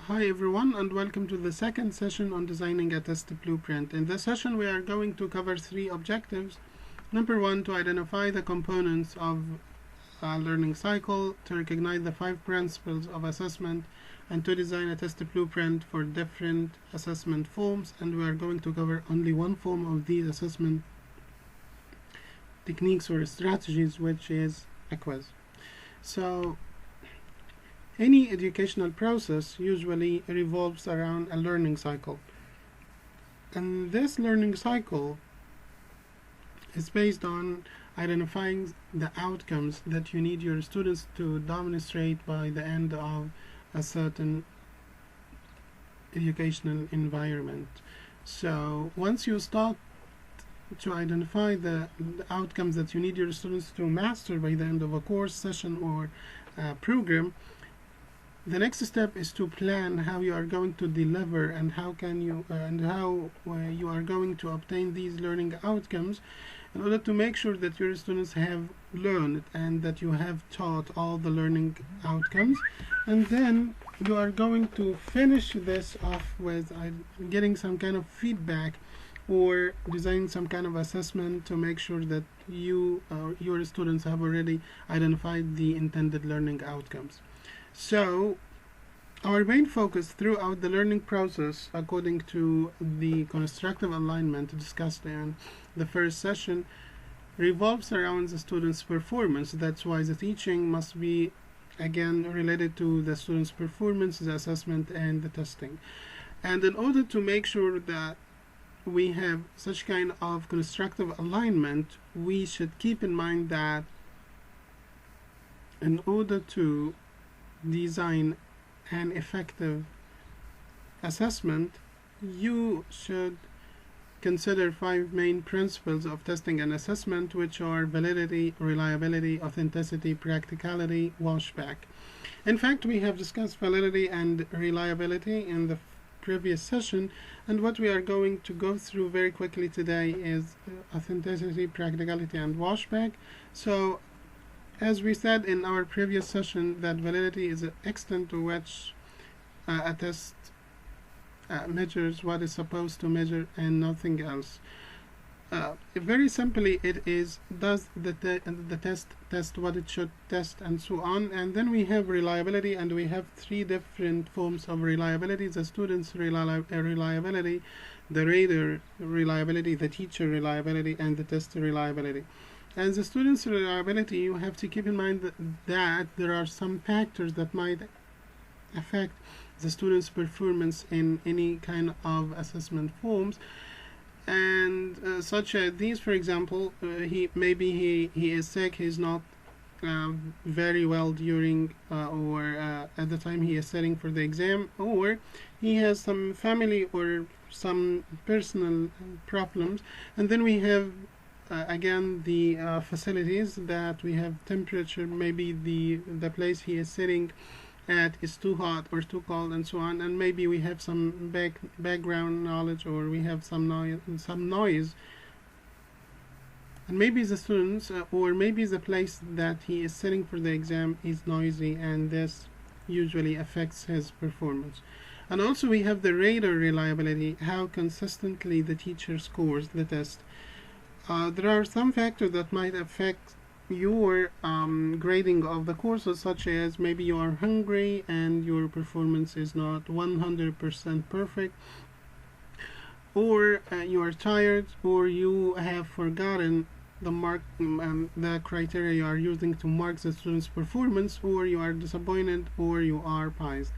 Hi everyone, and welcome to the second session on designing a test blueprint. In this session we are going to cover three objectives. Number one, to identify the components of a learning cycle, to recognize the 5 principles of assessment, and to design a test blueprint for different assessment forms. And we are going to cover only one form of these assessment techniques or strategies, which is a quiz. So any educational process usually revolves around a learning cycle. And this learning cycle is based on identifying the outcomes that you need your students to demonstrate by the end of a certain educational environment. So once you start to identify the outcomes that you need your students to master by the end of a course, session, or program, the next step is to plan how you are going to deliver and how you are going to obtain these learning outcomes in order to make sure that your students have learned and that you have taught all the learning outcomes. And then you are going to finish this off with getting some kind of feedback or designing some kind of assessment to make sure that your students have already identified the intended learning outcomes. So our main focus throughout the learning process, according to the constructive alignment discussed in the first session, revolves around the student's performance. That's why the teaching must be again related to the student's performance, the assessment, and the testing. And in order to make sure that we have such kind of constructive alignment, we should keep in mind that in order to design an effective assessment, you should consider 5 main principles of testing and assessment, which are validity, reliability, authenticity, practicality, washback. In fact, we have discussed validity and reliability in the previous session, and what we are going to go through very quickly today is authenticity, practicality, and washback. So as we said in our previous session, that validity is the extent to which a test measures what is supposed to measure and nothing else. Very simply, it is, does the test test what it should test, and so on. And then we have reliability, and we have 3 different forms of reliability: the student's reliability, the reader reliability, the teacher reliability, and the test reliability. And the student's reliability, you have to keep in mind that there are some factors that might affect the student's performance in any kind of assessment forms, and such as these. For example, he is sick, he's not very well during or at the time he is studying for the exam, or he has some family or some personal problems. And then we have again the facilities, that we have temperature, maybe the place he is sitting at is too hot or too cold, and so on. And maybe we have some background knowledge, or we have some noise, and maybe the students or maybe the place that he is sitting for the exam is noisy, and this usually affects his performance. And also we have the reader reliability, how consistently the teacher scores the test. There are some factors that might affect your grading of the courses, such as maybe you are hungry and your performance is not 100% perfect, or you are tired, or you have forgotten the criteria you are using to mark the student's performance, or you are disappointed, or you are biased.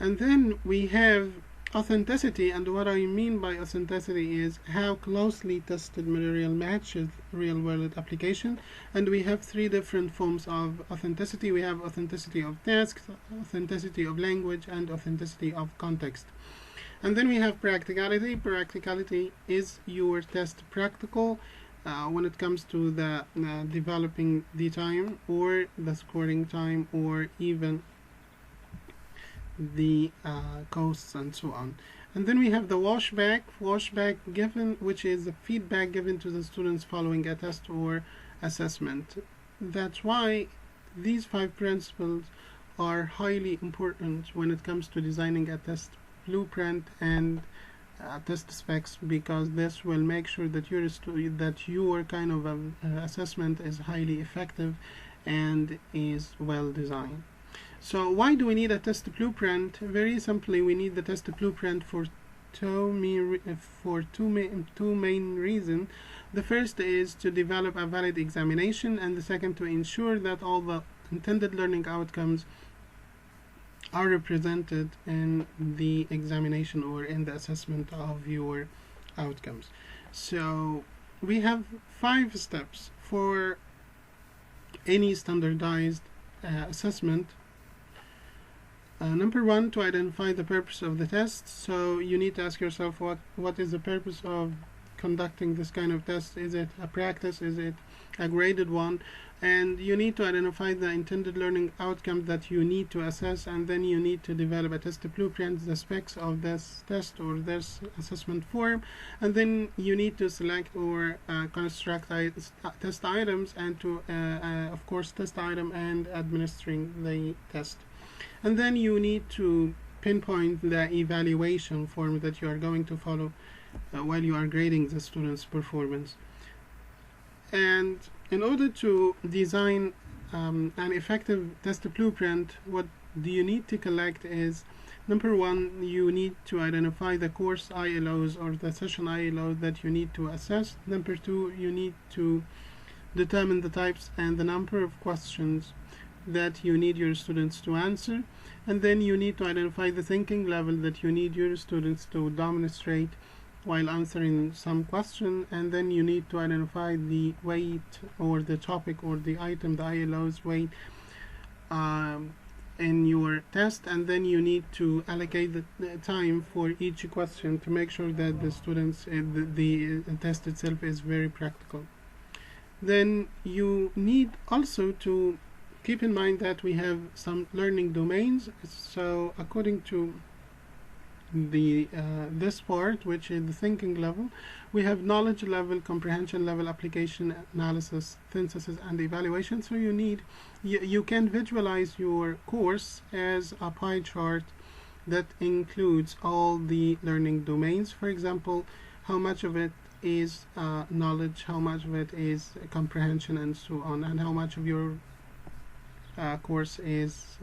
And then we have authenticity, and what I mean by authenticity is how closely tested material matches real-world application. And we have 3 different forms of authenticity. We have authenticity of tasks, authenticity of language, and authenticity of context. And then we have practicality. Practicality is your test practical when it comes to the developing the time, or the scoring time, or even the costs, and so on. And then we have the washback given, which is the feedback given to the students following a test or assessment. That's why these 5 principles are highly important when it comes to designing a test blueprint and test specs, because this will make sure that your kind of assessment is highly effective and is well designed. So why do we need a test blueprint? Very simply, we need the test blueprint for two main reasons. The first is to develop a valid examination, and the second to ensure that all the intended learning outcomes are represented in the examination or in the assessment of your outcomes. So we have 5 steps for any standardized assessment. Number 1, to identify the purpose of the test. So you need to ask yourself what is the purpose of conducting this kind of test. Is it a practice? Is it a graded one? And you need to identify the intended learning outcome that you need to assess, and then you need to develop a test blueprint, the specs of this test or this assessment form, and then you need to select or construct test items, and to of course test item and administering the test. And then you need to pinpoint the evaluation form that you are going to follow while you are grading the student's performance. And in order to design an effective test blueprint, what do you need to collect is, number 1, you need to identify the course ILOs or the session ILO that you need to assess. Number 2, you need to determine the types and the number of questions that you need your students to answer. And then you need to identify the thinking level that you need your students to demonstrate while answering some question, and then you need to identify the weight or the topic or the item, the ILO's weight in your test, and then you need to allocate the time for each question to make sure that the students the test itself is very practical. Then you need also to keep in mind that we have some learning domains. So according to the this part, which is the thinking level, we have knowledge level, comprehension level, application, analysis, synthesis, and evaluation. So you can visualize your course as a pie chart that includes all the learning domains. For example, how much of it is knowledge, how much of it is comprehension, and so on, and how much of your course is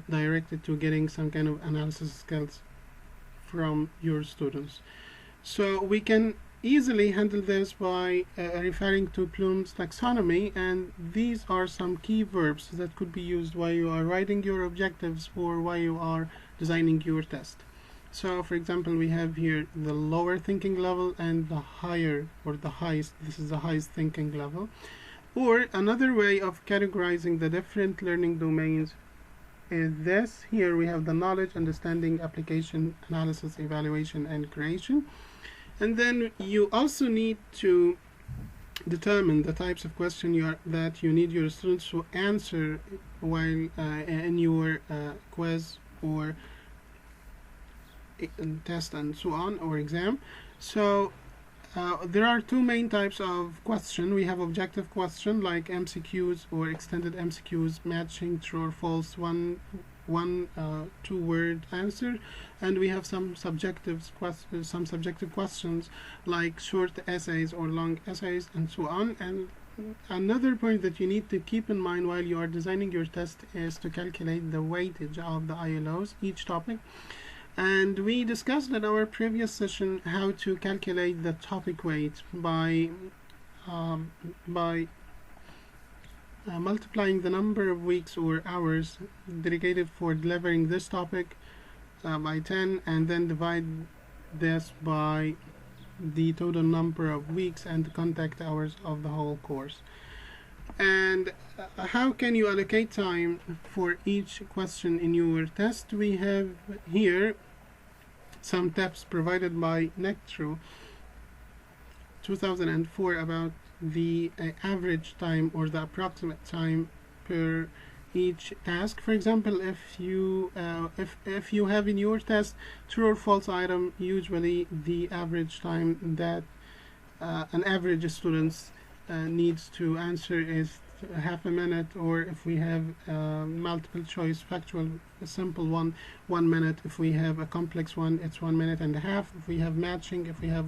directed to getting some kind of analysis skills from your students. So we can easily handle this by referring to Bloom's taxonomy, and these are some key verbs that could be used while you are writing your objectives or while you are designing your test. So for example, we have here the lower thinking level and the higher or the highest. This is the highest thinking level. Or another way of categorizing the different learning domains is this. Here we have the knowledge, understanding, application, analysis, evaluation, and creation. And then you also need to determine the types of question that you need your students to answer while in your quiz or test and so on, or exam. So there are 2 main types of question. We have objective question like MCQs or extended MCQs, matching true or false, one 2-word answer, and we have some subjective questions like short essays or long essays, and so on. And another point that you need to keep in mind while you are designing your test is to calculate the weightage of the ILOs, each topic. And we discussed in our previous session how to calculate the topic weight by multiplying the number of weeks or hours dedicated for delivering this topic by 10, and then divide this by the total number of weeks and the contact hours of the whole course. And how can you allocate time for each question in your test? We have here some tips provided by Nectro 2004 about the average time or the approximate time per each task. For example, if you have in your test true or false item, usually the average time that an average student needs to answer is half a minute, or if we have multiple choice factual, a simple one, 1 minute. If we have a complex one, it's 1 minute and a half. If we have matching, if we have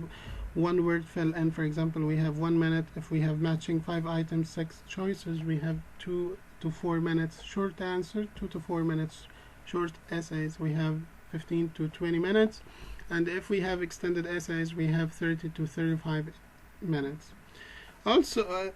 one word fill in, for example, we have 1 minute. If we have matching 5 items, 6 choices, we have 2 to 4 minutes. Short answer, 2 to 4 minutes. Short essays, we have 15 to 20 minutes. And if we have extended essays, we have 30 to 35 minutes. Also,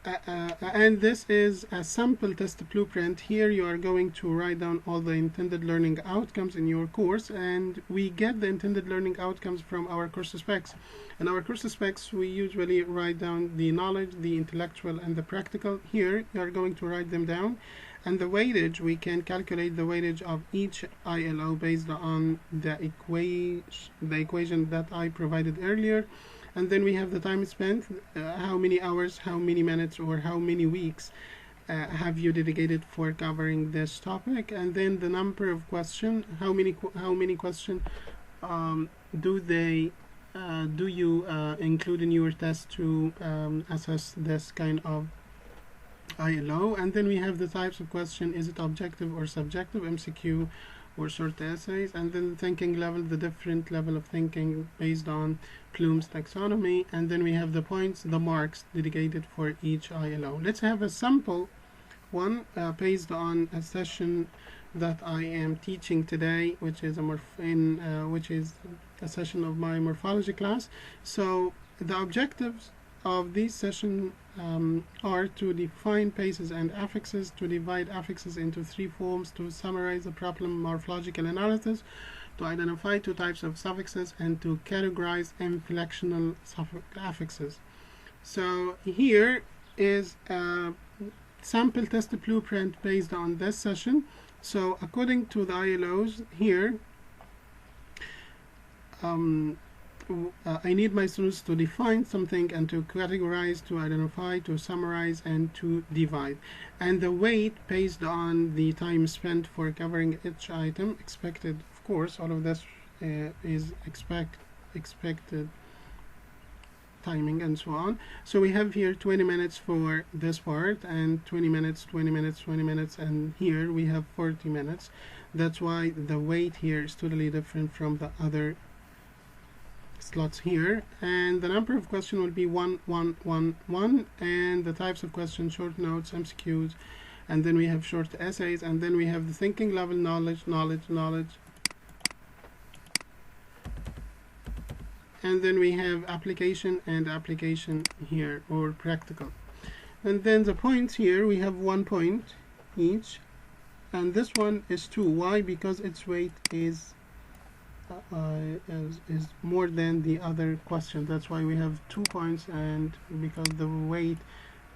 and this is a sample test blueprint. Here you are going to write down all the intended learning outcomes in your course, and we get the intended learning outcomes from our course specs. In our course specs, we usually write down the knowledge, the intellectual, and the practical. Here you are going to write them down. And the weightage, we can calculate the weightage of each ILO based on the equation that I provided earlier. And then we have the time spent, how many hours, how many minutes, or how many weeks have you dedicated for covering this topic. And then the number of questions, how many questions do you include in your test to assess this kind of ILO. And then we have the types of question, is it objective or subjective, MCQ or short essays. And then the thinking level, the different level of thinking based on Bloom's taxonomy. And then we have the points, the marks dedicated for each ILO. Let's have a sample one based on a session that I am teaching today, which is a session of my morphology class. So the objectives of this session are to define bases and affixes, to divide affixes into 3 forms, to summarize the problem morphological analysis, to identify 2 types of suffixes, and to categorize inflectional affixes. So here is a sample test blueprint based on this session. So according to the ILOs here, I need my students to define something and to categorize, to identify, to summarize, and to divide. And the weight based on the time spent for covering each item, expected, of course, all of this is expected timing and so on. So we have here 20 minutes for this part, and 20 minutes, 20 minutes, 20 minutes, and here we have 40 minutes. That's why the weight here is totally different from the other slots here. And the number of questions will be 1, 1, 1, 1, and the types of questions, short notes, MCQs, and then we have short essays, and then we have the thinking level, knowledge, and then we have application and application here, or practical. And then the points here, we have 1 point each, and this one is 2. Why? Because its weight is more than the other question. That's why we have 2 points, and because the weight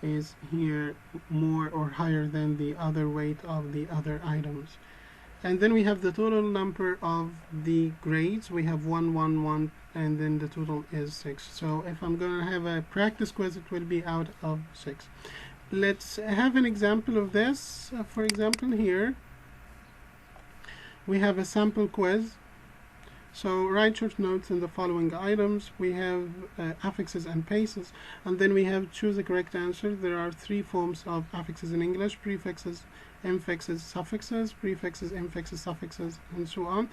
is here more or higher than the other weight of the other items. And then we have the total number of the grades. We have 1, 1, 1, and then the total is 6. So if I'm going to have a practice quiz, it will be out of 6. Let's have an example of this. For example, here we have a sample quiz. So write short notes in the following items. We have affixes and bases, and then we have choose the correct answer. There are 3 forms of affixes in English: prefixes, infixes, suffixes, prefixes, infixes, suffixes, and so on.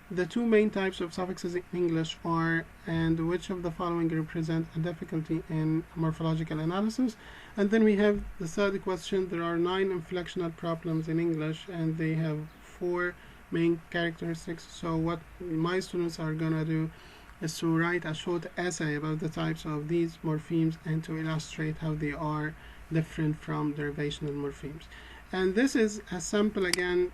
The 2 main types of suffixes in English are, and which of the following represent a difficulty in morphological analysis. And then we have the third question. There are 9 inflectional problems in English, and they have 4 main characteristics. So what my students are gonna do is to write a short essay about the types of these morphemes and to illustrate how they are different from derivational morphemes. And this is a sample, again,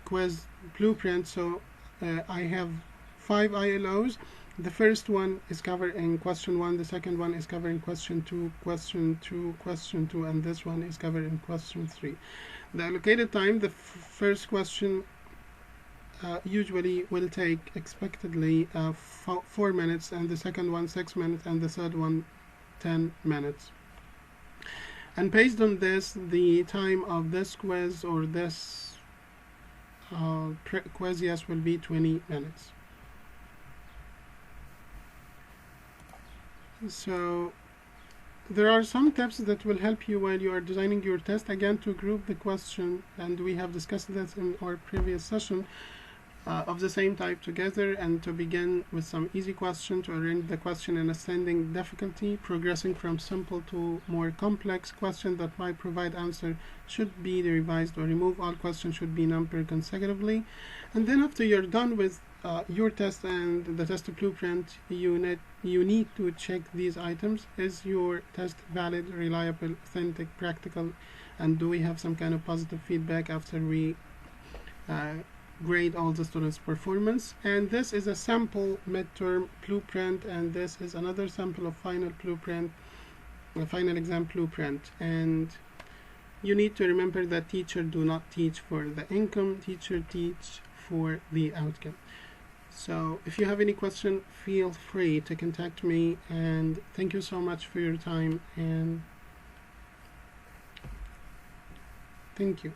quiz blueprint. So I have 5 ILOs. The first one is covered in question 1, the second one is covered in question 2, question 2, question 2, and this one is covered in question 3. The allocated time, the first question usually will take expectedly 4 minutes, and the second one 6 minutes, and the third one 10 minutes. And based on this, the time of this quiz, or this quiz, yes, will be 20 minutes. So there are some tips that will help you while you are designing your test. Again, to group the question, and we have discussed this in our previous session, of the same type together, and to begin with some easy question, to arrange the question in ascending difficulty, progressing from simple to more complex. Question that might provide answer should be revised or removed. All questions should be numbered consecutively. And then after you're done with your test and the test blueprint, you need to check these items. Is your test valid, reliable, authentic, practical, and do we have some kind of positive feedback after we grade all the students' performance? And this is a sample midterm blueprint, and this is another sample of final blueprint, final exam blueprint. And you need to remember that teacher do not teach for the income, teacher teach for the outcome. So if you have any question, feel free to contact me, and thank you so much for your time, and thank you.